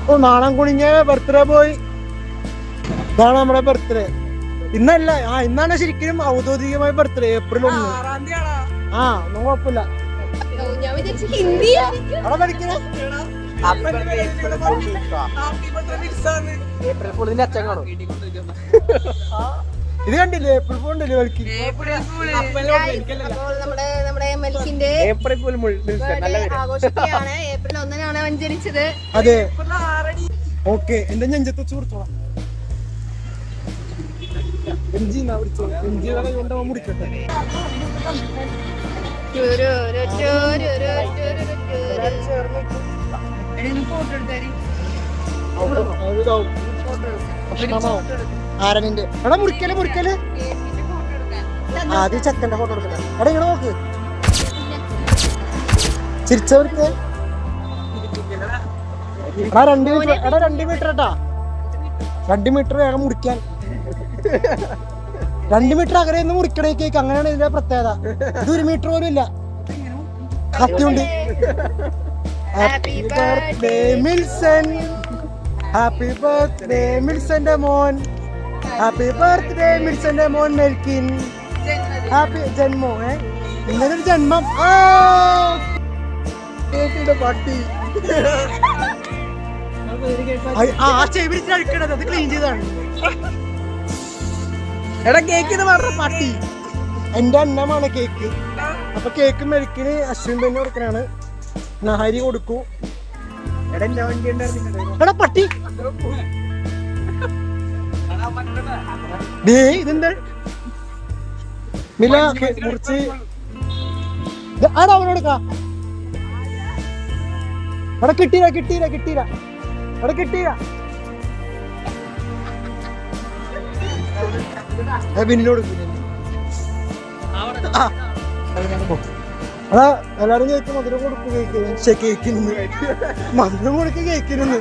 ഓ നാണം കുണിഞ്ഞ ബർത്ത്ഡേ പോയി. ഇതാണ് നമ്മുടെ ബർത്ത്ഡേ. ഇന്നല്ല, ഇന്നാണ് ശരിക്കും ഔദ്യോഗികമായ ബർത്ത്ഡേ. April 1. ഒന്നും കുഴപ്പമില്ല. ഇത് കണ്ടില്ലേ? ഏപ്രിൽ ഫൂൾ ഉണ്ടല്ലേ കളിക്ക്. ആഘോഷിക്കുകയാണ്. ഏപ്രിൽ 1-നാണ് അവൻ ജനിച്ചത്. അതെ. ഓക്കെ, എന്റെ നെഞ്ചത്ത് വെച്ച് കൊടുത്തോളാം. മുടിക്കട്ടെ. ആരനിന്റെ എടാ മുറിക്കല് ആദ്യം ചെക്കന്റെ ഫോട്ടോ എടുക്കട്ടെ. എടാ ഇങ്ങനെ നോക്ക്, ചിരിച്ചവർക്ക്. എടാ 2 മീറ്റർ കേട്ടാ, 2 മീറ്റർ വേഗം മുറിക്കാൻ. 2 മീറ്റർ അകലെ നിന്ന് മുറിക്കണേ കേക്ക്. അങ്ങനെയാണ് ഇതിന്റെ പ്രത്യേകത. ഇത് 1 മീറ്റർ പോലും ഇല്ല, കത്തിയുണ്ട്. Happy birthday Milson, happy birthday മിൽസന്റെ മോൻ, ഹാപ്പി ബർത്ത്ഡേ മിൽസന്റെ മോൻ മെൽക്കിൻ. ഹാപ്പി ജന്മോ. ഇങ്ങനൊരു ജന്മം. പട്ടി അഴിക്കണത് അത് ക്ലീൻ ചെയ്താണ്. എടാ കേക്ക് പറഞ്ഞ പട്ടി എന്റെ അന്നമാണ് കേക്ക്. അപ്പൊ കേക്ക് മെൽക്കിന് അശ്വിൻ തന്നെ കൊടുക്കണാണ്. നഹരി കൊടുക്കൂ. എടാ പട്ടി ഇതെന്താ മില മുറിച്ച് ആടാ അവനോടുക്കാ. എടാ കിട്ടീര എടാ കിട്ടീര. പിന്നോട് അതാ എല്ലാരും കേക്ക് മധുരം കൊടുക്കും. കേക്കിന് മധുരം കൊടുക്കും കേക്കിന്.